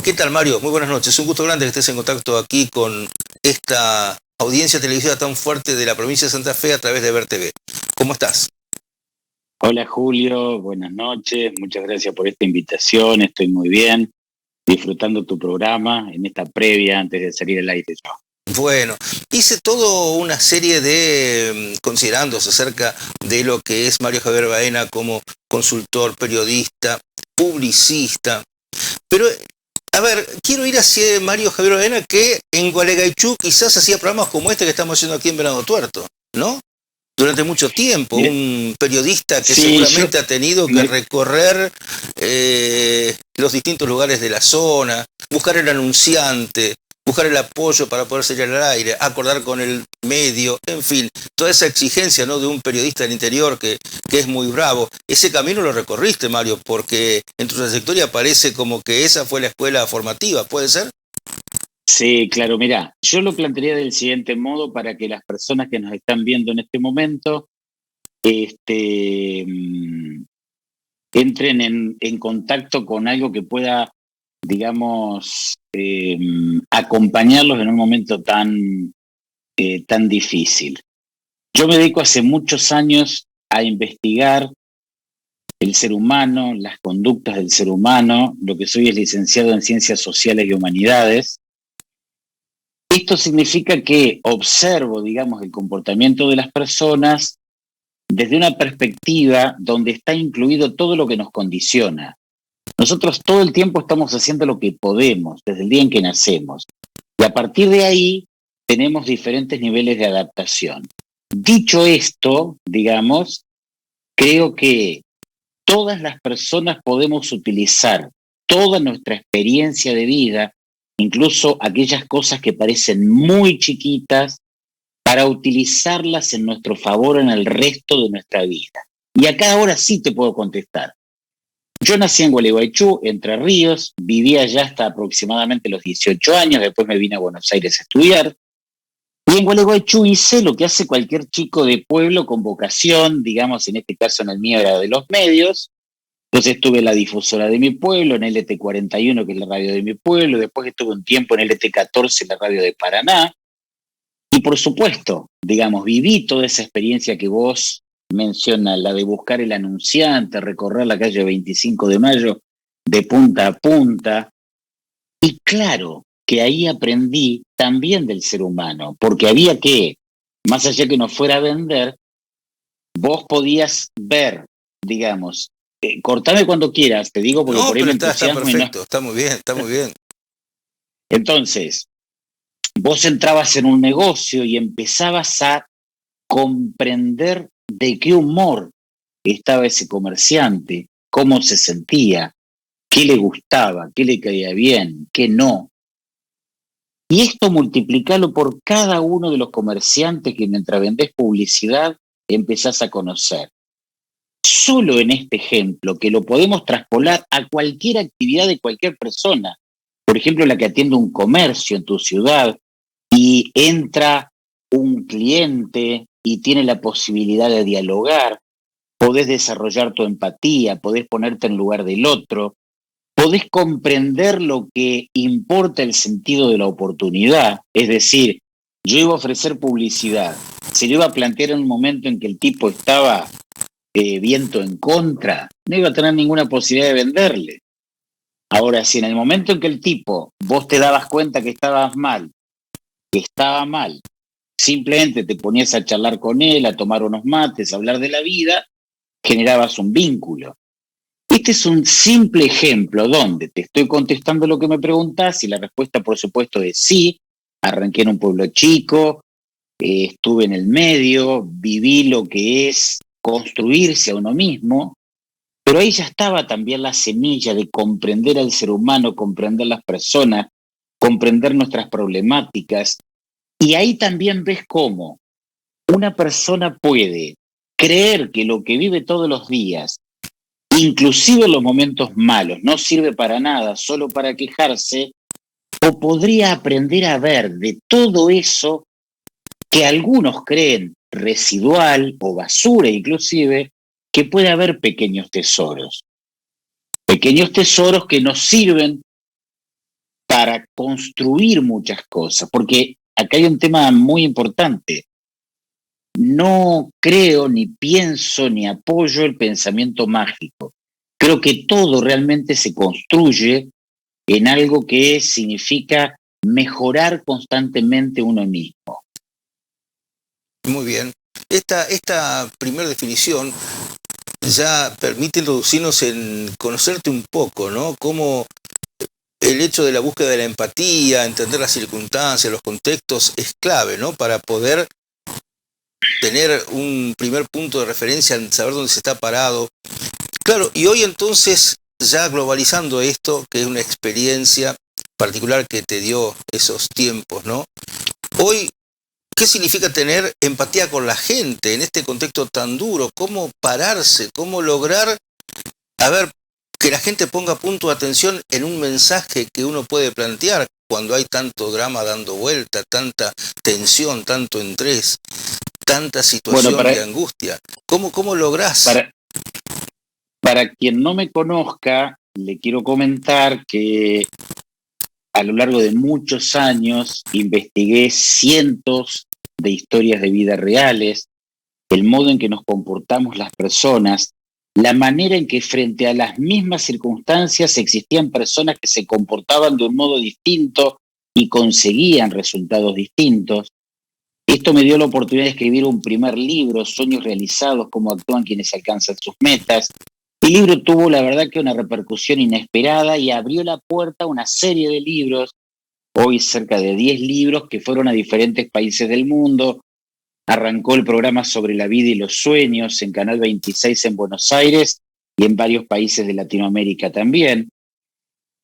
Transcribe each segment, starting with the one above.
¿Qué tal, Mario? Muy buenas noches. Un gusto grande que estés en contacto aquí con esta audiencia televisiva tan fuerte de la provincia de Santa Fe a través de Ver TV. ¿Cómo estás? Hola Julio, buenas noches, muchas gracias por esta invitación, estoy muy bien, disfrutando tu programa en esta previa antes de salir al aire yo. Bueno, hice toda una serie de considerandos acerca de lo que es Mario Javier Baena como consultor, periodista, publicista, pero a ver, quiero ir hacia Mario Javier Baena que en Gualeguaychú quizás hacía programas como este que estamos haciendo aquí en Venado Tuerto, ¿no? Durante mucho tiempo, Mire, un periodista que sí, seguramente ha tenido que recorrer los distintos lugares de la zona, buscar el anunciante, buscar el apoyo para poder salir al aire, acordar con el medio, en fin, toda esa exigencia, ¿no?, de un periodista del interior que es muy bravo. Ese camino lo recorriste, Mario, porque en tu trayectoria parece como que esa fue la escuela formativa, ¿puede ser? sí, claro, mira, yo lo plantearía del siguiente modo para que las personas que nos están viendo en este momento entren en contacto con algo que pueda, digamos, acompañarlos en un momento tan difícil. Yo me dedico hace muchos años a investigar el ser humano, las conductas del ser humano. Lo que soy es licenciado en Ciencias Sociales y Humanidades. Esto significa que observo, digamos, el comportamiento de las personas desde una perspectiva donde está incluido todo lo que nos condiciona. Nosotros todo el tiempo estamos haciendo lo que podemos desde el día en que nacemos. Y a partir de ahí tenemos diferentes niveles de adaptación. Dicho esto, digamos, creo que todas las personas podemos utilizar toda nuestra experiencia de vida, incluso aquellas cosas que parecen muy chiquitas, para utilizarlas en nuestro favor en el resto de nuestra vida. Y acá ahora sí te puedo contestar. Yo nací en Gualeguaychú, Entre Ríos, vivía allá hasta aproximadamente los 18 años, después me vine a Buenos Aires a estudiar. Y en Gualeguaychú hice lo que hace cualquier chico de pueblo con vocación, digamos, en este caso en el mío era de los medios. Entonces estuve en la difusora de mi pueblo, en LT41, que es la radio de mi pueblo, después estuve un tiempo en LT14, la radio de Paraná, y por supuesto, digamos, viví toda esa experiencia que vos mencionas, la de buscar el anunciante, recorrer la calle 25 de Mayo de punta a punta, y claro que ahí aprendí también del ser humano, porque había que, más allá que nos fuera a vender, vos podías ver, digamos, cortame cuando quieras, te digo porque No, por ahí pero me está entusiasmo y no. perfecto, está muy bien, está muy bien. Entonces, vos entrabas en un negocio y empezabas a comprender de qué humor estaba ese comerciante, cómo se sentía, qué le gustaba, qué le caía bien, qué no. Y esto multiplicalo por cada uno de los comerciantes que mientras vendés publicidad empezás a conocer. Solo en este ejemplo, que lo podemos traspolar a cualquier actividad de cualquier persona, por ejemplo, la que atiende un comercio en tu ciudad y entra un cliente y tiene la posibilidad de dialogar, podés desarrollar tu empatía, podés ponerte en lugar del otro, podés comprender lo que importa el sentido de la oportunidad, es decir, yo iba a ofrecer publicidad, se lo iba a plantear en un momento en que el tipo estaba viento en contra, no iba a tener ninguna posibilidad de venderle. Ahora, si en el momento en que el tipo, vos te dabas cuenta que estabas mal, que estaba mal, simplemente te ponías a charlar con él, a tomar unos mates, a hablar de la vida, generabas un vínculo. Este es un simple ejemplo donde te estoy contestando lo que me preguntás y la respuesta, por supuesto, es sí. Arranqué en un pueblo chico, estuve en el medio, viví lo que es construirse a uno mismo, pero ahí ya estaba también la semilla de comprender al ser humano, comprender las personas, comprender nuestras problemáticas. Y ahí también ves cómo una persona puede creer que lo que vive todos los días, inclusive en los momentos malos, no sirve para nada, solo para quejarse, o podría aprender a ver de todo eso que algunos creen residual o basura inclusive, que puede haber pequeños tesoros que nos sirven para construir muchas cosas, porque acá hay un tema muy importante. No creo, ni pienso, ni apoyo el pensamiento mágico. Creo que todo realmente se construye en algo que significa mejorar constantemente uno mismo. Muy bien. Esta primera definición ya permite introducirnos en conocerte un poco, ¿no? Cómo el hecho de la búsqueda de la empatía, entender las circunstancias, los contextos, es clave, ¿no? Para poder tener un primer punto de referencia, saber dónde se está parado. Claro, y hoy entonces, ya globalizando esto, que es una experiencia particular que te dio esos tiempos, ¿no? Hoy, ¿qué significa tener empatía con la gente en este contexto tan duro? ¿Cómo pararse? ¿Cómo lograr, a ver, que la gente ponga punto de atención en un mensaje que uno puede plantear cuando hay tanto drama dando vuelta, tanta tensión, tanto estrés, tanta situación de angustia? ¿Cómo lográs? Para quien no me conozca, le quiero comentar que a lo largo de muchos años investigué cientos de historias de vida reales, el modo en que nos comportamos las personas, la manera en que frente a las mismas circunstancias existían personas que se comportaban de un modo distinto y conseguían resultados distintos. Esto me dio la oportunidad de escribir un primer libro, Sueños realizados, cómo actúan quienes alcanzan sus metas. El libro tuvo, la verdad, que una repercusión inesperada y abrió la puerta a una serie de libros, hoy cerca de 10 libros que fueron a diferentes países del mundo. Arrancó el programa sobre la vida y los sueños en Canal 26 en Buenos Aires y en varios países de Latinoamérica también.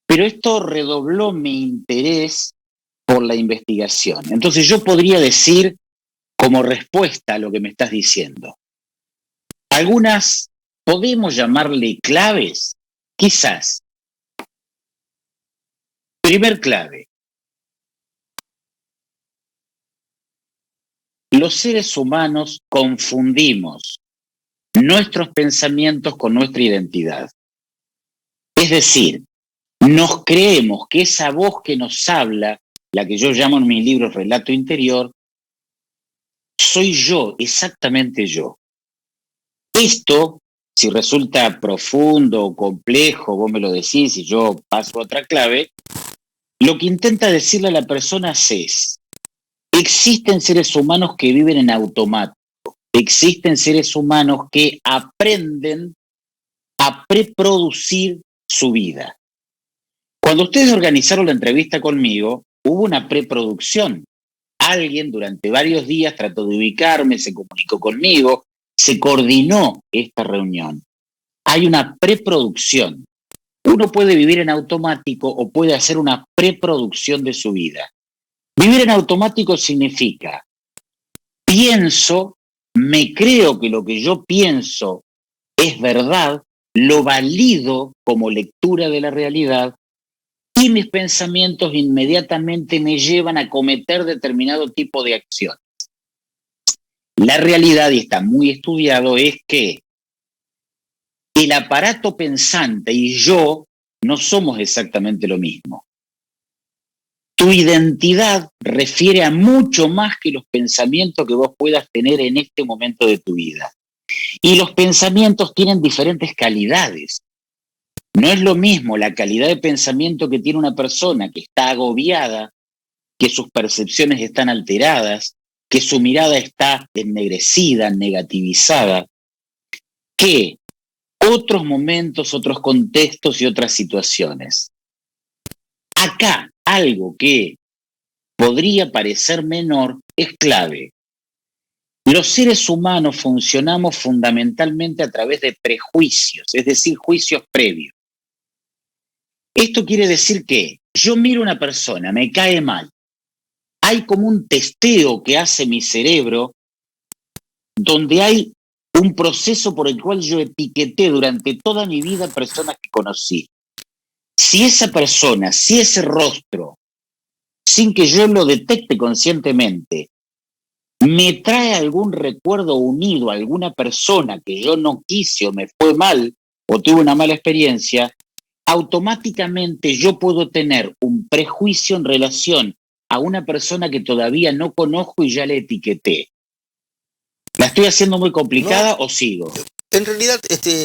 Pero esto redobló mi interés por la investigación. Entonces yo podría decir, como respuesta a lo que me estás diciendo, algunas podemos llamarle claves, quizás. Primer clave. Los seres humanos confundimos nuestros pensamientos con nuestra identidad. Es decir, nos creemos que esa voz que nos habla, la que yo llamo en mis libros relato interior, soy yo, exactamente yo. Esto, si resulta profundo o complejo, vos me lo decís y yo paso a otra clave, lo que intenta decirle a la persona es, existen seres humanos que viven en automático, existen seres humanos que aprenden a preproducir su vida. Cuando ustedes organizaron la entrevista conmigo, hubo una preproducción. Alguien durante varios días trató de ubicarme, se comunicó conmigo, se coordinó esta reunión. Hay una preproducción. Uno puede vivir en automático o puede hacer una preproducción de su vida. Vivir en automático significa, pienso, me creo que lo que yo pienso es verdad, lo valido como lectura de la realidad y mis pensamientos inmediatamente me llevan a cometer determinado tipo de acciones. La realidad, y está muy estudiado, es que el aparato pensante y yo no somos exactamente lo mismo. Tu identidad refiere a mucho más que los pensamientos que vos puedas tener en este momento de tu vida. Y los pensamientos tienen diferentes calidades. No es lo mismo la calidad de pensamiento que tiene una persona que está agobiada, que sus percepciones están alteradas, que su mirada está ennegrecida, negativizada, que otros momentos, otros contextos y otras situaciones. Acá, algo que podría parecer menor es clave. Los seres humanos funcionamos fundamentalmente a través de prejuicios, es decir, juicios previos. Esto quiere decir que yo miro a una persona, me cae mal. Hay como un testeo que hace mi cerebro donde hay un proceso por el cual yo etiqueté durante toda mi vida personas que conocí. Si esa persona, si ese rostro, sin que yo lo detecte conscientemente, me trae algún recuerdo unido a alguna persona que yo no quise o me fue mal o tuve una mala experiencia, automáticamente yo puedo tener un prejuicio en relación a una persona que todavía no conozco y ya le etiqueté. ¿La estoy haciendo muy complicada o sigo? En realidad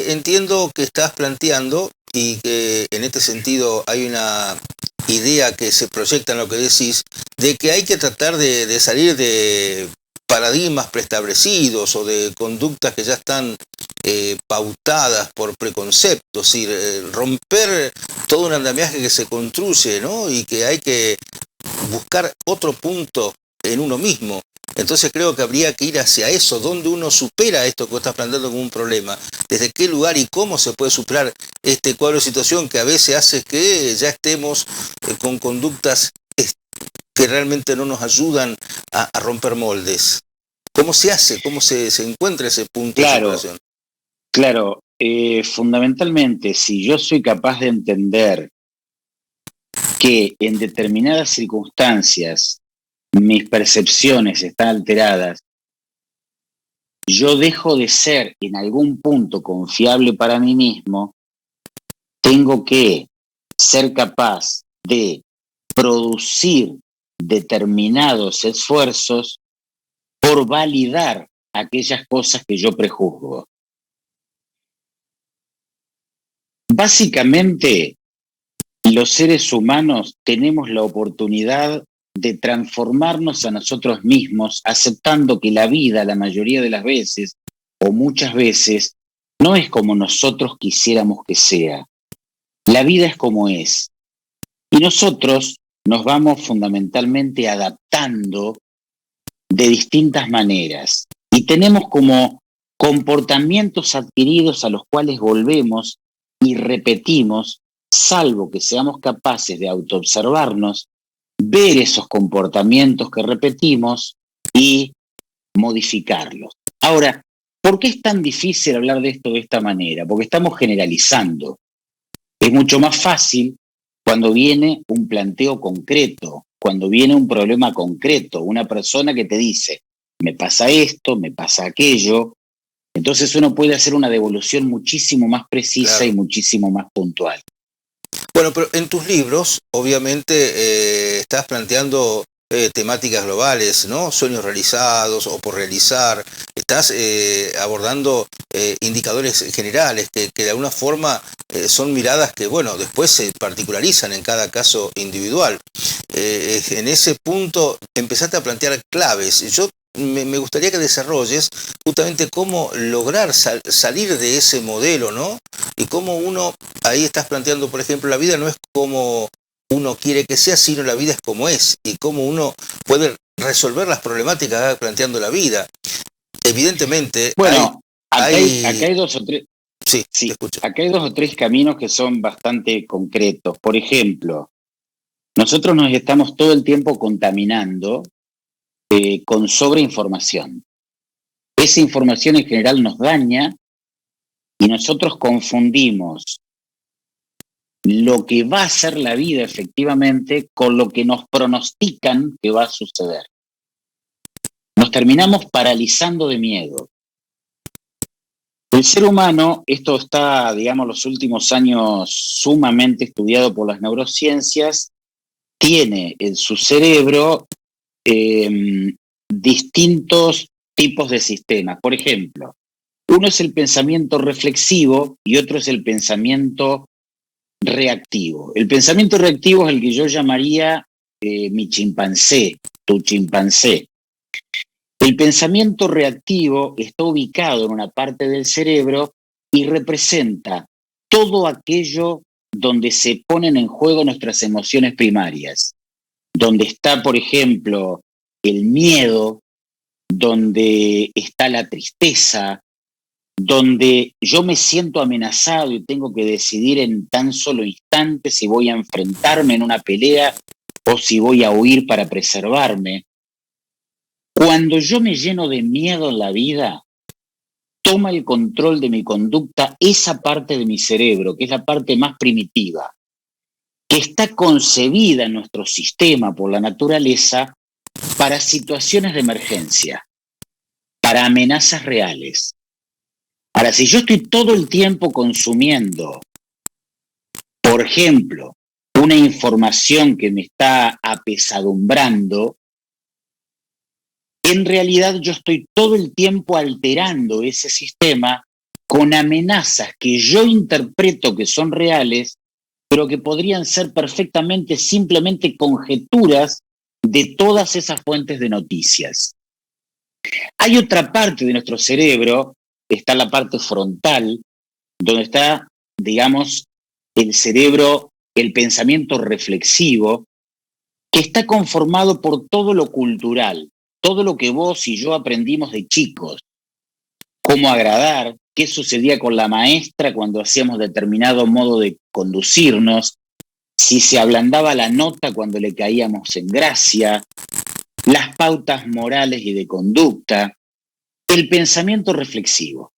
entiendo que estás planteando y que en este sentido hay una idea que se proyecta en lo que decís, de que hay que tratar de salir de paradigmas preestablecidos o de conductas que ya están pautadas por preconceptos, es decir, romper todo un andamiaje que se construye, ¿no? Y que hay que buscar otro punto en uno mismo. Entonces creo que habría que ir hacia eso, donde uno supera esto que vos estás planteando como un problema, desde qué lugar y cómo se puede superar este cuadro de situación que a veces hace que ya estemos con conductas que realmente no nos ayudan a romper moldes. ¿Cómo se hace? ¿Cómo se encuentra ese punto de superación? Claro, fundamentalmente, si yo soy capaz de entender que en determinadas circunstancias mis percepciones están alteradas, yo dejo de ser en algún punto confiable para mí mismo, tengo que ser capaz de producir determinados esfuerzos por validar aquellas cosas que yo prejuzgo. Básicamente, los seres humanos tenemos la oportunidad de transformarnos a nosotros mismos, aceptando que la vida, la mayoría de las veces, o muchas veces, no es como nosotros quisiéramos que sea. La vida es como es. Y nosotros nos vamos fundamentalmente adaptando de distintas maneras. Y tenemos como comportamientos adquiridos a los cuales volvemos y repetimos, salvo que seamos capaces de autoobservarnos, ver esos comportamientos que repetimos y modificarlos. Ahora, ¿por qué es tan difícil hablar de esto de esta manera? Porque estamos generalizando. Es mucho más fácil cuando viene un planteo concreto, cuando viene un problema concreto, una persona que te dice, me pasa esto, me pasa aquello. Entonces uno puede hacer una devolución muchísimo más precisa, claro, y muchísimo más puntual. Bueno, pero en tus libros, obviamente, estás planteando temáticas globales, ¿no? Sueños realizados o por realizar. Estás abordando indicadores generales que de alguna forma son miradas que, bueno, después se particularizan en cada caso individual. En ese punto empezaste a plantear claves. Yo me gustaría que desarrolles justamente cómo lograr salir de ese modelo, ¿no? Y cómo uno, ahí estás planteando, por ejemplo, la vida no es como uno quiere que sea, sino la vida es como es, y cómo uno puede resolver las problemáticas que va planteando la vida. Evidentemente, bueno, acá hay dos o tres. Sí, te escucho. Acá hay dos o tres caminos que son bastante concretos. Por ejemplo, nosotros nos estamos todo el tiempo contaminando con sobreinformación. Esa información en general nos daña y nosotros confundimos lo que va a ser la vida efectivamente con lo que nos pronostican que va a suceder. Nos terminamos paralizando de miedo. El ser humano, esto está, digamos, los últimos años sumamente estudiado por las neurociencias, tiene en su cerebro distintos tipos de sistemas. Por ejemplo, uno es el pensamiento reflexivo y otro es el pensamiento reactivo. El pensamiento reactivo es el que yo llamaría mi chimpancé, tu chimpancé. El pensamiento reactivo está ubicado en una parte del cerebro y representa todo aquello donde se ponen en juego nuestras emociones primarias, donde está, por ejemplo, el miedo, donde está la tristeza, donde yo me siento amenazado y tengo que decidir en tan solo instantes si voy a enfrentarme en una pelea o si voy a huir para preservarme. Cuando yo me lleno de miedo en la vida, toma el control de mi conducta esa parte de mi cerebro, que es la parte más primitiva, que está concebida en nuestro sistema por la naturaleza para situaciones de emergencia, para amenazas reales. Ahora, si yo estoy todo el tiempo consumiendo, por ejemplo, una información que me está apesadumbrando, en realidad yo estoy todo el tiempo alterando ese sistema con amenazas que yo interpreto que son reales, pero que podrían ser perfectamente simplemente conjeturas de todas esas fuentes de noticias. Hay otra parte de nuestro cerebro, está la parte frontal, donde está, digamos, el cerebro, el pensamiento reflexivo, que está conformado por todo lo cultural, todo lo que vos y yo aprendimos de chicos, cómo agradar, qué sucedía con la maestra cuando hacíamos determinado modo de conducirnos, si se ablandaba la nota cuando le caíamos en gracia, las pautas morales y de conducta, el pensamiento reflexivo.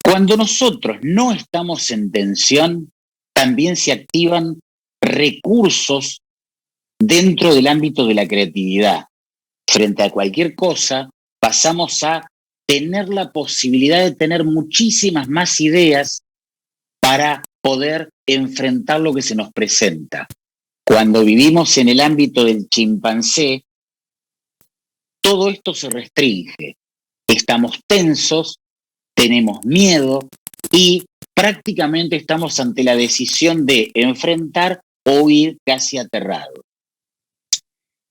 Cuando nosotros no estamos en tensión, también se activan recursos dentro del ámbito de la creatividad. Frente a cualquier cosa, pasamos a tener la posibilidad de tener muchísimas más ideas para poder enfrentar lo que se nos presenta. Cuando vivimos en el ámbito del chimpancé, todo esto se restringe. Estamos tensos, tenemos miedo y prácticamente estamos ante la decisión de enfrentar o huir casi aterrados.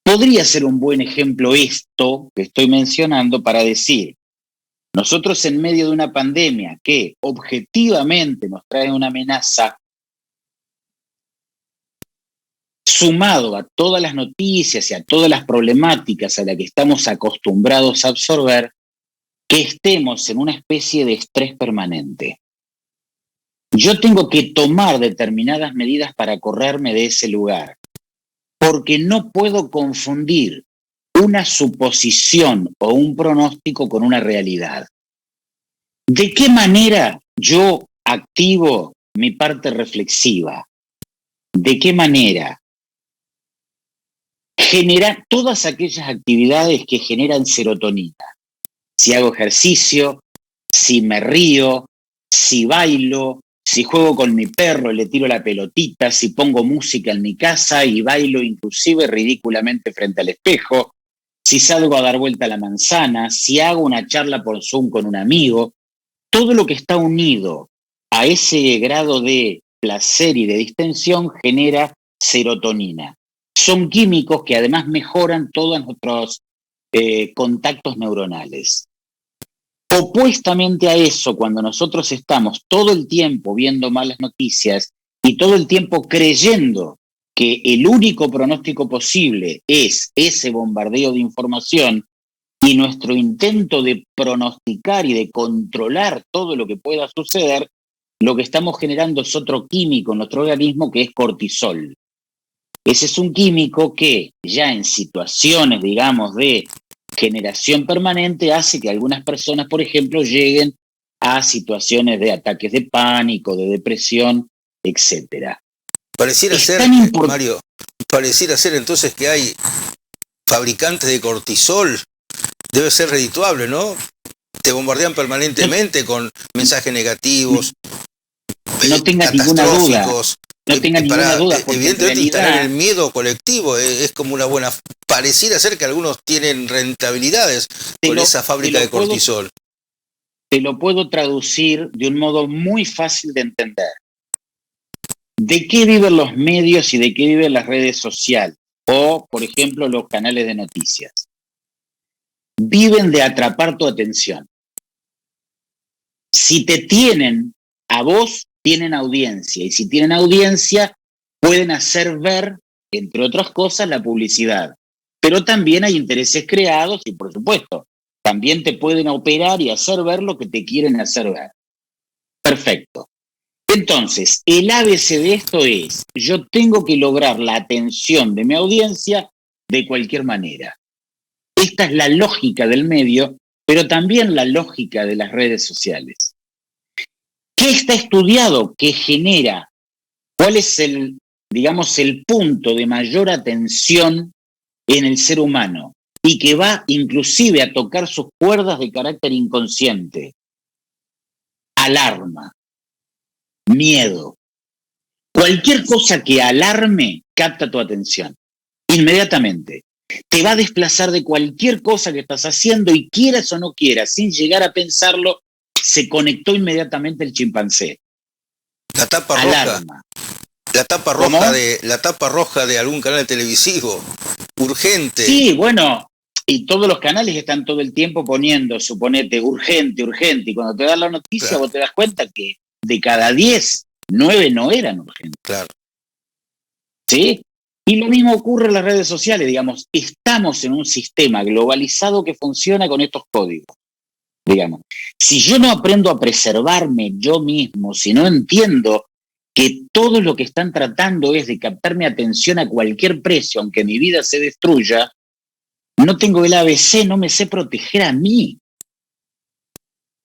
Podría ser un buen ejemplo esto que estoy mencionando para decir, nosotros en medio de una pandemia que objetivamente nos trae una amenaza, sumado a todas las noticias y a todas las problemáticas a las que estamos acostumbrados a absorber, que estemos en una especie de estrés permanente. Yo tengo que tomar determinadas medidas para correrme de ese lugar, porque no puedo confundir una suposición o un pronóstico con una realidad. ¿De qué manera yo activo mi parte reflexiva? ¿De qué manera? Generar todas aquellas actividades que generan serotonina. Si hago ejercicio, si me río, si bailo, si juego con mi perro, le tiro la pelotita, si pongo música en mi casa y bailo inclusive ridículamente frente al espejo, si salgo a dar vuelta a la manzana, si hago una charla por Zoom con un amigo, todo lo que está unido a ese grado de placer y de distensión genera serotonina. Son químicos que además mejoran todos nuestros contactos neuronales. Opuestamente a eso, cuando nosotros estamos todo el tiempo viendo malas noticias y todo el tiempo creyendo que el único pronóstico posible es ese bombardeo de información y nuestro intento de pronosticar y de controlar todo lo que pueda suceder, lo que estamos generando es otro químico en nuestro organismo que es cortisol. Ese es un químico que ya en situaciones, digamos, de generación permanente hace que algunas personas, por ejemplo, lleguen a situaciones de ataques de pánico, de depresión, etc. Pareciera ser, Mario, pareciera ser entonces que hay fabricantes de cortisol. Debe ser redituable, ¿no? Te bombardean permanentemente con mensajes negativos, no tengas ninguna duda. No tengas ninguna duda. Evidentemente instalar el miedo colectivo es como una buena... Pareciera ser que algunos tienen rentabilidades con esa fábrica de cortisol. Te lo puedo traducir de un modo muy fácil de entender. ¿De qué viven los medios y de qué viven las redes sociales? O, por ejemplo, los canales de noticias. Viven de atrapar tu atención. Si te tienen a vos, tienen audiencia. Y si tienen audiencia, pueden hacer ver, entre otras cosas, la publicidad. Pero también hay intereses creados y, por supuesto, también te pueden operar y hacer ver lo que te quieren hacer ver. Perfecto. Entonces, el ABC de esto es, yo tengo que lograr la atención de mi audiencia de cualquier manera. Esta es la lógica del medio, pero también la lógica de las redes sociales. ¿Qué está estudiado? ¿Qué genera? ¿Cuál es el punto de mayor atención en el ser humano? Y que va inclusive a tocar sus cuerdas de carácter inconsciente. Alarma. Miedo. Cualquier cosa que alarme capta tu atención, inmediatamente. Te va a desplazar de cualquier cosa que estás haciendo y quieras o no quieras, sin llegar a pensarlo, se conectó inmediatamente el chimpancé. La tapa Alarma. roja. La tapa roja de algún canal televisivo. Urgente. Sí, bueno, y todos los canales están todo el tiempo poniendo, suponete, urgente, urgente. Y cuando te das la noticia, claro, vos te das cuenta que de cada 10, 9 no eran urgentes. claro. ¿Sí? Y lo mismo ocurre en las redes sociales, digamos, estamos en un sistema globalizado que funciona con estos códigos, digamos. Si yo no aprendo a preservarme yo mismo, si no entiendo que todo lo que están tratando es de captar mi atención a cualquier precio, aunque mi vida se destruya, no tengo el ABC, no me sé proteger a mí.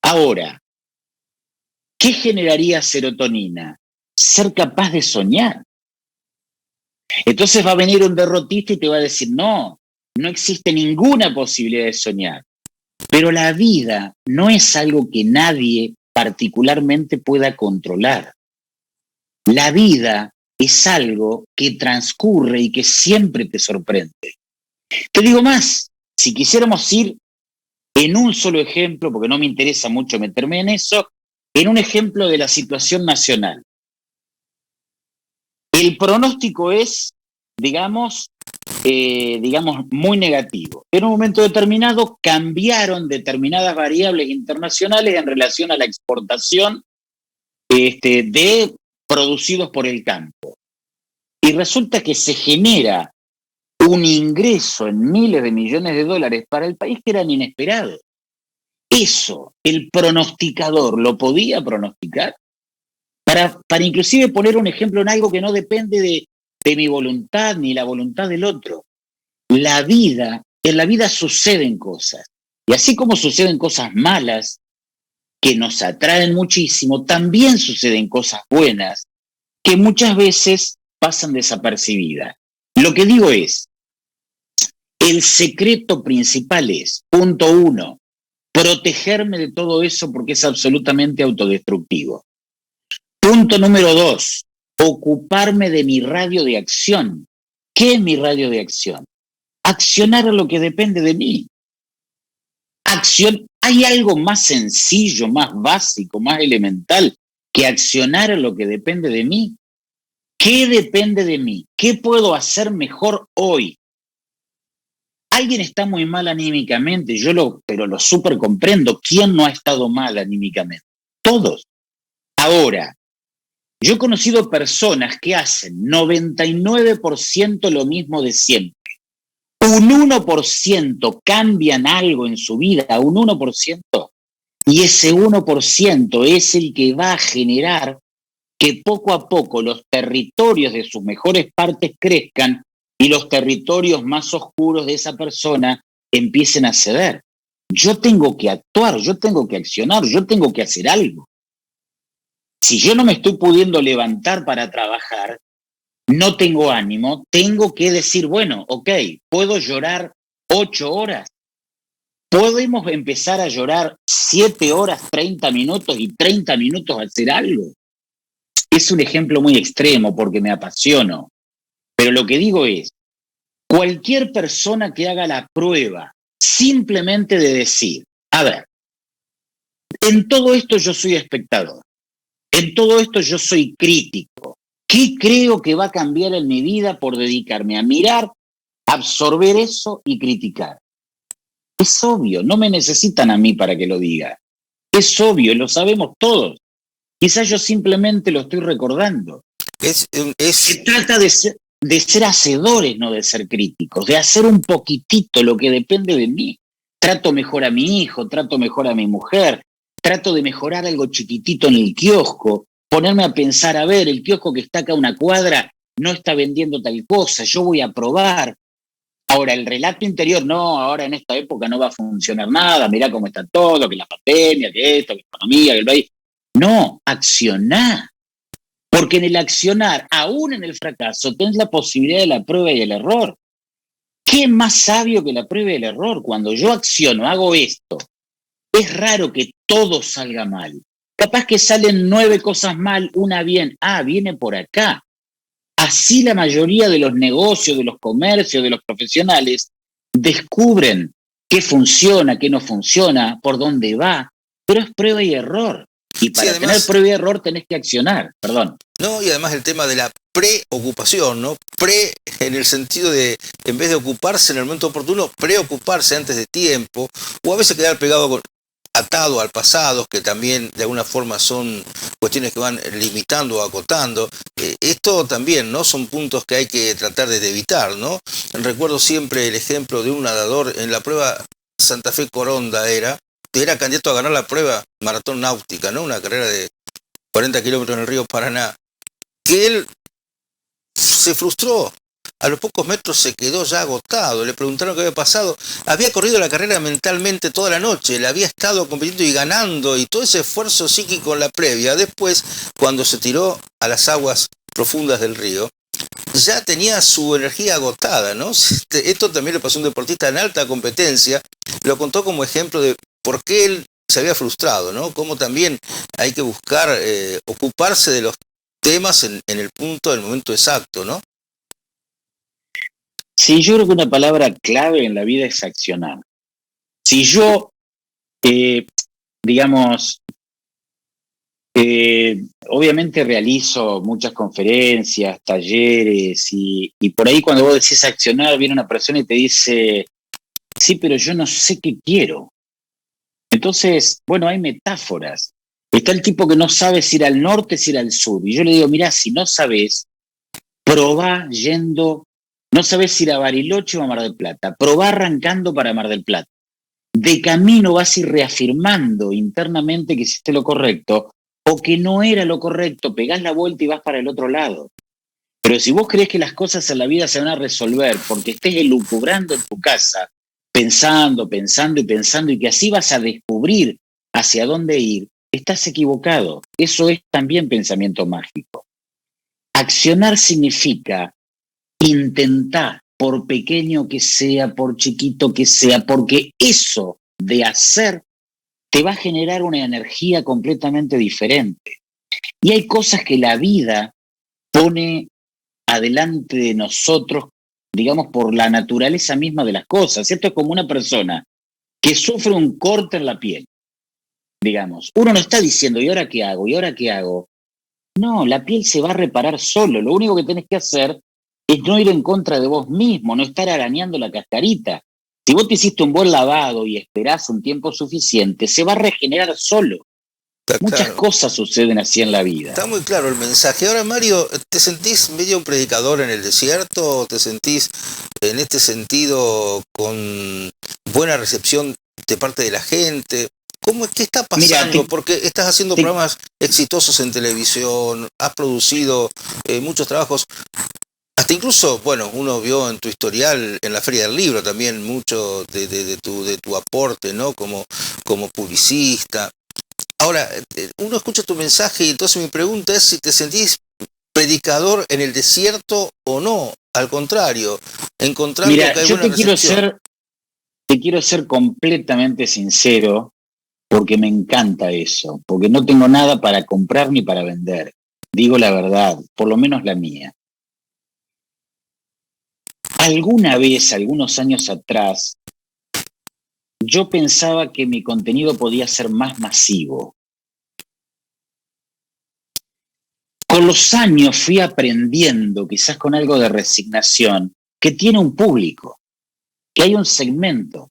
Ahora, ¿qué generaría serotonina? Ser capaz de soñar. Entonces va a venir un derrotista y te va a decir, no, no existe ninguna posibilidad de soñar. Pero la vida no es algo que nadie particularmente pueda controlar. La vida es algo que transcurre y que siempre te sorprende. Te digo más, si quisiéramos ir en un solo ejemplo, porque no me interesa mucho meterme en eso, en un ejemplo de la situación nacional. El pronóstico es, digamos, muy negativo. En un momento determinado cambiaron determinadas variables internacionales en relación a la exportación de producidos por el campo. Y resulta que se genera un ingreso en miles de millones de dólares para el país que eran inesperados. Eso, el pronosticador, ¿lo podía pronosticar? Para inclusive poner un ejemplo en algo que no depende de mi voluntad ni la voluntad del otro. En la vida suceden cosas. Y así como suceden cosas malas que nos atraen muchísimo, también suceden cosas buenas que muchas veces pasan desapercibidas. Lo que digo es, el secreto principal es, punto 1, protegerme de todo eso porque es absolutamente autodestructivo. Punto número 2, ocuparme de mi radio de acción. ¿Qué es mi radio de acción? Accionar a lo que depende de mí. ¿Hay algo más sencillo, más básico, más elemental que accionar a lo que depende de mí? ¿Qué depende de mí? ¿Qué puedo hacer mejor hoy? Alguien está muy mal anímicamente, pero lo súper comprendo. ¿Quién no ha estado mal anímicamente? Todos. Ahora, yo he conocido personas que hacen 99% lo mismo de siempre. Un 1% cambian algo en su vida, un 1%, y ese 1% es el que va a generar que poco a poco los territorios de sus mejores partes crezcan y los territorios más oscuros de esa persona empiecen a ceder. Yo tengo que actuar, yo tengo que accionar, yo tengo que hacer algo. Si yo no me estoy pudiendo levantar para trabajar, no tengo ánimo, tengo que decir, bueno, ok, ¿puedo llorar 8 horas? ¿Podemos empezar a llorar 7 horas, 30 minutos y 30 minutos a hacer algo? Es un ejemplo muy extremo porque me apasiono, pero lo que digo es, cualquier persona que haga la prueba simplemente de decir, a ver, en todo esto yo soy espectador, en todo esto yo soy crítico, ¿qué creo que va a cambiar en mi vida por dedicarme a mirar, absorber eso y criticar? Es obvio, no me necesitan a mí para que lo diga. Es obvio, lo sabemos todos. Quizás yo simplemente lo estoy recordando. Se trata de ser hacedores, no de ser críticos, de hacer un poquitito lo que depende de mí. Trato mejor a mi hijo, trato mejor a mi mujer, trato de mejorar algo chiquitito en el kiosco, ponerme a pensar, a ver, el kiosco que está acá a una cuadra no está vendiendo tal cosa, yo voy a probar. Ahora, el relato interior, no, ahora en esta época no va a funcionar nada, mirá cómo está todo, que la pandemia, que esto, que la economía, que el país. No, accioná. Porque en el accionar, aún en el fracaso, tenés la posibilidad de la prueba y el error. ¿Qué más sabio que la prueba y el error? Cuando yo acciono, hago esto, es raro que todo salga mal. Capaz que salen 9 cosas mal, una bien. Ah, viene por acá. Así la mayoría de los negocios, de los comercios, de los profesionales descubren qué funciona, qué no funciona, por dónde va, pero es prueba y error. Y para tener prueba y error tenés que accionar, perdón. No, y además el tema de la preocupación, ¿no? En el sentido de, en vez de ocuparse en el momento oportuno, preocuparse antes de tiempo, o a veces quedar atado al pasado, que también de alguna forma son cuestiones que van limitando o acotando. Esto también, ¿no? Son puntos que hay que tratar de evitar, ¿no? Recuerdo siempre el ejemplo de un nadador en la prueba Santa Fe Coronda que era candidato a ganar la prueba maratón náutica, ¿no? Una carrera de 40 kilómetros en el río Paraná, que él se frustró. A los pocos metros se quedó ya agotado. Le preguntaron qué había pasado. Había corrido la carrera mentalmente toda la noche. Le había estado compitiendo y ganando. Y todo ese esfuerzo psíquico en la previa. Después, cuando se tiró a las aguas profundas del río, ya tenía su energía agotada, ¿no? Esto también le pasó a un deportista en alta competencia. Lo contó como ejemplo de por qué él se había frustrado, ¿no? Cómo también hay que buscar ocuparse de los temas en el punto del momento exacto, ¿no? Sí, yo creo que una palabra clave en la vida es accionar. Si yo, digamos, obviamente realizo muchas conferencias, talleres, y por ahí cuando vos decís accionar, viene una persona y te dice, sí, pero yo no sé qué quiero. Entonces, bueno, hay metáforas. Está el tipo que no sabe si ir al norte, si ir al sur. Y yo le digo, mirá, si no sabés, probá yendo. No sabés ir a Bariloche o a Mar del Plata. Probá arrancando para Mar del Plata. De camino vas a ir reafirmando internamente que hiciste lo correcto o que no era lo correcto. Pegás la vuelta y vas para el otro lado. Pero si vos creés que las cosas en la vida se van a resolver porque estés elucubrando en tu casa, pensando y que así vas a descubrir hacia dónde ir, estás equivocado. Eso es también pensamiento mágico. Accionar significa intentar, por pequeño que sea, por chiquito que sea, porque eso de hacer te va a generar una energía completamente diferente. Y hay cosas que la vida pone adelante de nosotros, digamos, por la naturaleza misma de las cosas. Esto es como una persona que sufre un corte en la piel, digamos. Uno no está diciendo, ¿y ahora qué hago? ¿Y ahora qué hago? No, la piel se va a reparar solo. Lo único que tenés que hacer es no ir en contra de vos mismo, no estar arañando la cascarita. Si vos te hiciste un buen lavado y esperás un tiempo suficiente, se va a regenerar solo. Muchas cosas suceden así en la vida. Está muy claro el mensaje. Ahora, Mario, ¿te sentís medio un predicador en el desierto? ¿Te sentís en este sentido con buena recepción de parte de la gente? ¿Qué está pasando? Mira, porque estás haciendo programas exitosos en televisión, has producido muchos trabajos. Hasta incluso, bueno, uno vio en tu historial en la Feria del Libro también mucho de tu aporte, ¿no? Como publicista. Ahora, uno escucha tu mensaje y entonces mi pregunta es si te sentís predicador en el desierto o no. Al contrario, encontrando que hay buena recepción. Te quiero ser completamente sincero porque me encanta eso, porque no tengo nada para comprar ni para vender. Digo la verdad, por lo menos la mía. Alguna vez, algunos años atrás, yo pensaba que mi contenido podía ser más masivo. Con los años fui aprendiendo, quizás con algo de resignación, que tiene un público, que hay un segmento,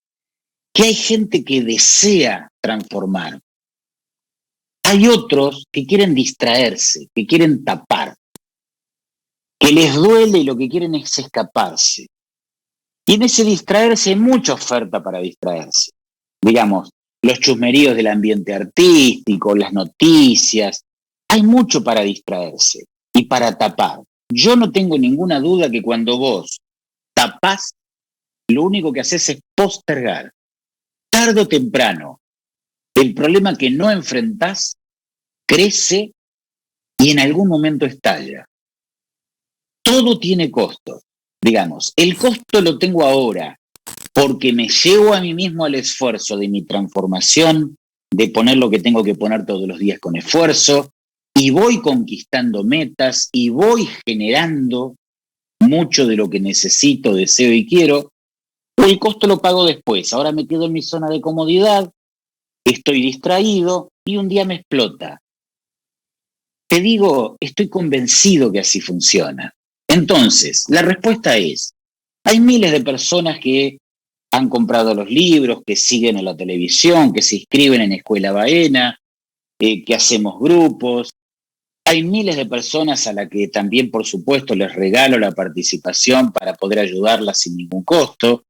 que hay gente que desea transformar. Hay otros que quieren distraerse, que quieren tapar, que les duele y lo que quieren es escaparse. Y en ese distraerse hay mucha oferta para distraerse. Digamos, los chusmeríos del ambiente artístico, las noticias. Hay mucho para distraerse y para tapar. Yo no tengo ninguna duda que cuando vos tapás, lo único que haces es postergar. Tarde o temprano, el problema que no enfrentás crece y en algún momento estalla. Todo tiene costos. Digamos, el costo lo tengo ahora porque me llevo a mí mismo al esfuerzo de mi transformación, de poner lo que tengo que poner todos los días con esfuerzo, y voy conquistando metas y voy generando mucho de lo que necesito, deseo y quiero, o el costo lo pago después. Ahora me quedo en mi zona de comodidad, estoy distraído y un día me explota. Te digo, estoy convencido que así funciona. Entonces, la respuesta es, hay miles de personas que han comprado los libros, que siguen en la televisión, que se inscriben en Escuela Baena, que hacemos grupos. Hay miles de personas a las que también, por supuesto, les regalo la participación para poder ayudarlas sin ningún costo.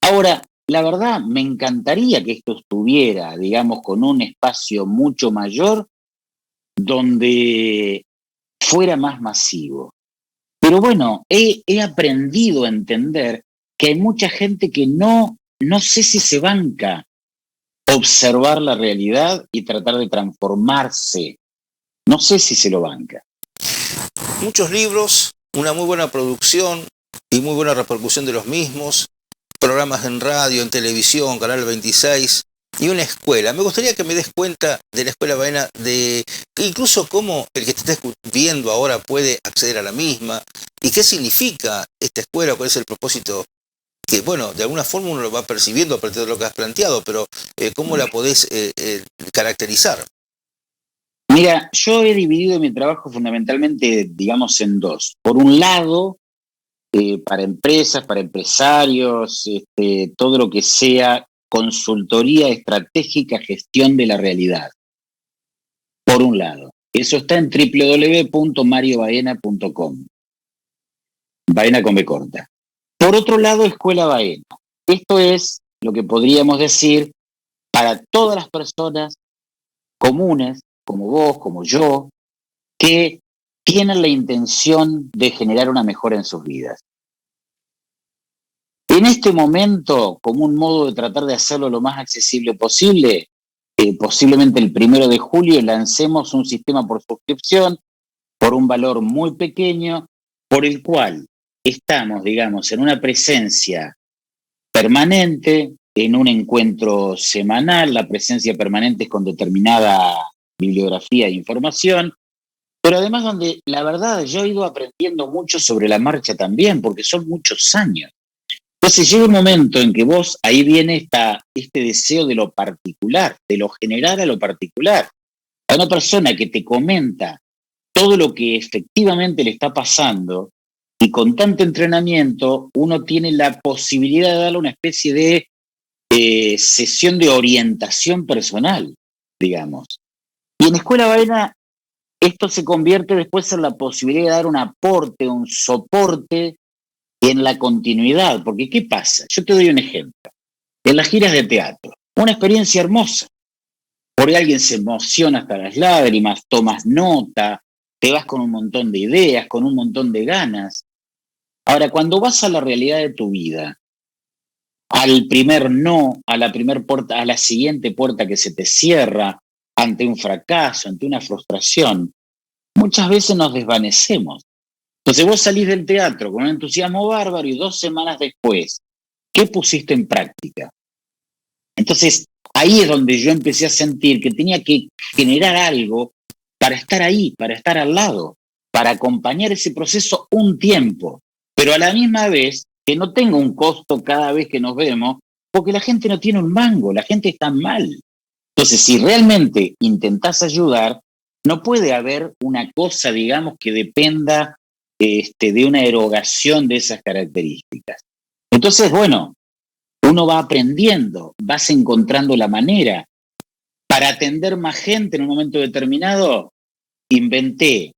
Ahora, la verdad, me encantaría que esto estuviera, digamos, con un espacio mucho mayor donde fuera más masivo. Pero bueno, he aprendido a entender que hay mucha gente que no sé si se banca observar la realidad y tratar de transformarse. No sé si se lo banca. Muchos libros, una muy buena producción y muy buena repercusión de los mismos, programas en radio, en televisión, Canal 26 y una escuela. Me gustaría que me des cuenta de la Escuela Baena, de incluso cómo el que te esté viendo ahora puede acceder a la misma y qué significa esta escuela, cuál es el propósito, que bueno, de alguna forma uno lo va percibiendo a partir de lo que has planteado, pero ¿cómo la podés caracterizar? Mira, yo he dividido mi trabajo fundamentalmente, digamos, en dos. Por un lado, para empresas, para empresarios, todo lo que sea consultoría estratégica, gestión de la realidad. Por un lado. Eso está en www.mariobaena.com. Baena con B corta. Por otro lado, Escuela Baena. Esto es lo que podríamos decir para todas las personas comunes, como vos, como yo, que tienen la intención de generar una mejora en sus vidas. En este momento, como un modo de tratar de hacerlo lo más accesible posible, posiblemente el 1 de julio lancemos un sistema por suscripción por un valor muy pequeño, por el cual estamos, digamos, en una presencia permanente, en un encuentro semanal. La presencia permanente es con determinada bibliografía e información, pero además donde la verdad yo he ido aprendiendo mucho sobre la marcha también, porque son muchos años. Entonces llega un momento en que vos, ahí viene este deseo de lo particular, de lo general a lo particular. A una persona que te comenta todo lo que efectivamente le está pasando, y con tanto entrenamiento uno tiene la posibilidad de darle una especie de sesión de orientación personal, digamos. Y en Escuela Baena esto se convierte después en la posibilidad de dar un aporte, un soporte en la continuidad. Porque ¿qué pasa? Yo te doy un ejemplo. En las giras de teatro, una experiencia hermosa. Por ahí alguien se emociona hasta las lágrimas, tomas nota, te vas con un montón de ideas, con un montón de ganas. Ahora, cuando vas a la realidad de tu vida, al primer no, a la primer puerta, a la siguiente puerta que se te cierra, ante un fracaso, ante una frustración, muchas veces nos desvanecemos. Entonces vos salís del teatro con un entusiasmo bárbaro y 2 semanas después, ¿qué pusiste en práctica? Entonces ahí es donde yo empecé a sentir que tenía que generar algo para estar ahí, para estar al lado, para acompañar ese proceso un tiempo, pero a la misma vez que no tenga un costo cada vez que nos vemos, porque la gente no tiene un mango, la gente está mal. Entonces, si realmente intentás ayudar, no puede haber una cosa, digamos, que dependa de una erogación de esas características. Entonces, bueno, uno va aprendiendo, vas encontrando la manera. Para atender más gente en un momento determinado, inventé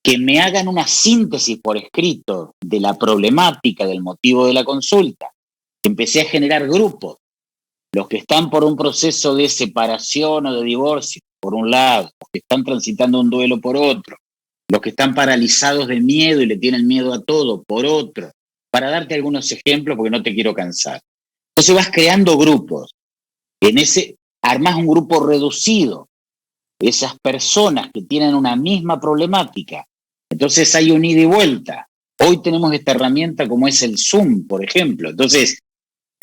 que me hagan una síntesis por escrito de la problemática, del motivo de la consulta. Empecé a generar grupos. Los que están por un proceso de separación o de divorcio, por un lado, los que están transitando un duelo por otro, los que están paralizados de miedo y le tienen miedo a todo, por otro, para darte algunos ejemplos porque no te quiero cansar. Entonces vas creando grupos. En ese armás un grupo reducido. Esas personas que tienen una misma problemática. Entonces hay un ida y vuelta. Hoy tenemos esta herramienta como es el Zoom, por ejemplo. Entonces,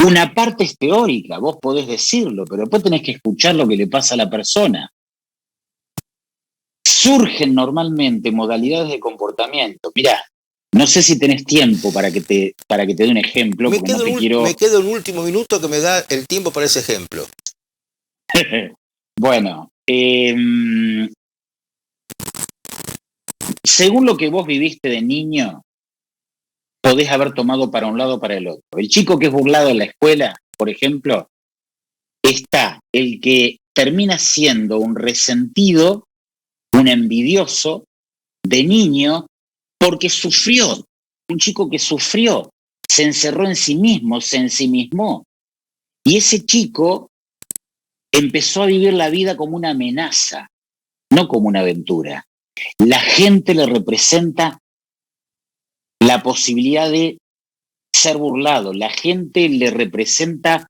una parte es teórica, vos podés decirlo, pero después tenés que escuchar lo que le pasa a la persona. surgen normalmente modalidades de comportamiento. Mirá, no sé si tenés tiempo para que te dé un ejemplo. Me quedo un último minuto que me da el tiempo para ese ejemplo. Bueno, según lo que vos viviste de niño, podés haber tomado para un lado o para el otro. El chico que es burlado en la escuela, por ejemplo, está el que termina siendo un resentido, un envidioso de niño, porque sufrió. Un chico que sufrió, se encerró en sí mismo, se ensimismó. Y ese chico empezó a vivir la vida como una amenaza, no como una aventura. La gente le representa la posibilidad de ser burlado, la gente le representa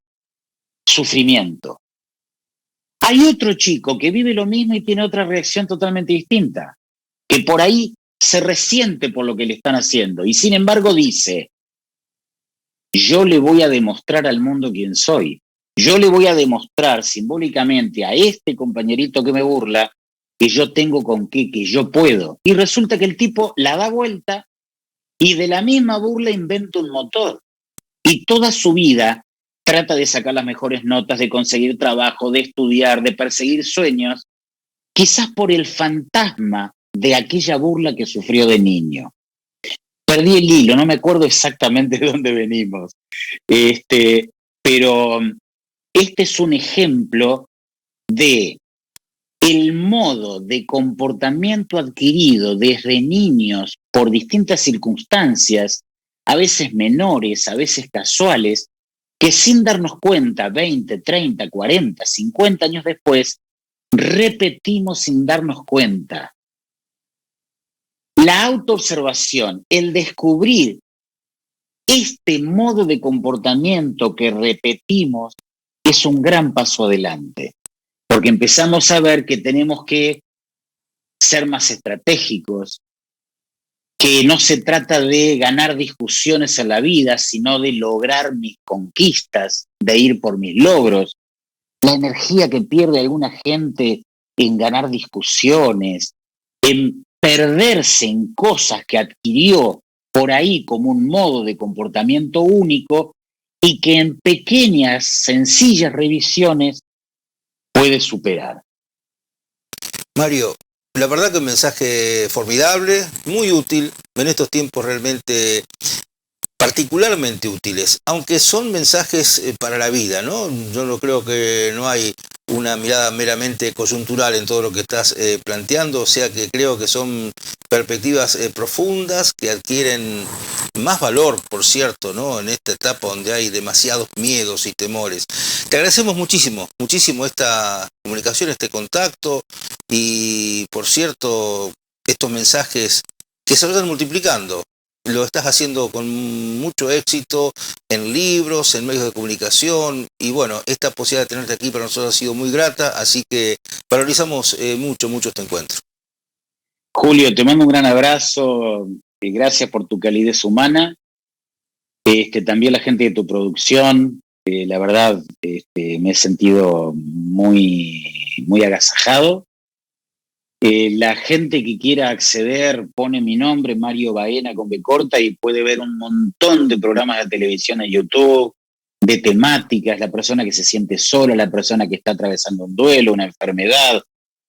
sufrimiento. Hay otro chico que vive lo mismo y tiene otra reacción totalmente distinta, que por ahí se resiente por lo que le están haciendo y sin embargo dice, yo le voy a demostrar al mundo quién soy. Yo le voy a demostrar simbólicamente a este compañerito que me burla que yo tengo con qué, que yo puedo. Y resulta que el tipo la da vuelta y de la misma burla inventa un motor. Y toda su vida trata de sacar las mejores notas, de conseguir trabajo, de estudiar, de perseguir sueños, quizás por el fantasma de aquella burla que sufrió de niño. Perdí el hilo, no me acuerdo exactamente de dónde venimos. Pero este es un ejemplo de el modo de comportamiento adquirido desde niños por distintas circunstancias, a veces menores, a veces casuales, que sin darnos cuenta, 20, 30, 40, 50 años después, repetimos sin darnos cuenta. La autoobservación, el descubrir este modo de comportamiento que repetimos, es un gran paso adelante, porque empezamos a ver que tenemos que ser más estratégicos, que no se trata de ganar discusiones en la vida, sino de lograr mis conquistas, de ir por mis logros. La energía que pierde alguna gente en ganar discusiones, en perderse en cosas que adquirió por ahí como un modo de comportamiento único y que en pequeñas, sencillas revisiones puede superar. Mario, la verdad que un mensaje formidable, muy útil, en estos tiempos realmente particularmente útiles, aunque son mensajes para la vida, ¿no? Yo no creo que no hay una mirada meramente coyuntural en todo lo que estás planteando, o sea que creo que son perspectivas profundas que adquieren más valor, por cierto, ¿no? En esta etapa donde hay demasiados miedos y temores. Te agradecemos muchísimo, muchísimo esta comunicación, este contacto y, por cierto, estos mensajes que se vayan multiplicando. Lo estás haciendo con mucho éxito en libros, en medios de comunicación y bueno, esta posibilidad de tenerte aquí para nosotros ha sido muy grata, así que valorizamos mucho este encuentro. Julio, te mando un gran abrazo y gracias por tu calidez humana. También la gente de tu producción, la verdad me he sentido muy agasajado. La gente que quiera acceder pone mi nombre, Mario Baena con B corta, y puede ver un montón de programas de televisión en YouTube, de temáticas, la persona que se siente sola, la persona que está atravesando un duelo, una enfermedad,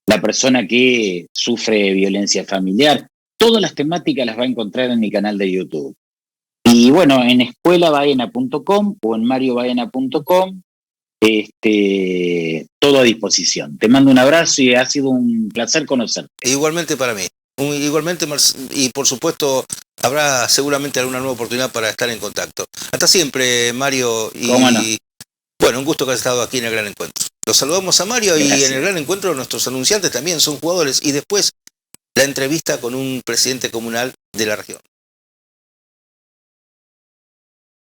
la persona que sufre violencia familiar. Todas las temáticas las va a encontrar en mi canal de YouTube. Y bueno, en escuelabaena.com o en mariobaena.com, todo a disposición. Te mando un abrazo y ha sido un placer conocerte. Igualmente para mí. Igualmente, y por supuesto habrá seguramente alguna nueva oportunidad para estar en contacto. Hasta siempre, Mario. Y ¿Cómo no? bueno, un gusto que hayas estado aquí en el Gran Encuentro. Los saludamos a Mario. Gracias. Y en el Gran Encuentro nuestros anunciantes también son jugadores y después la entrevista con un presidente comunal de la región.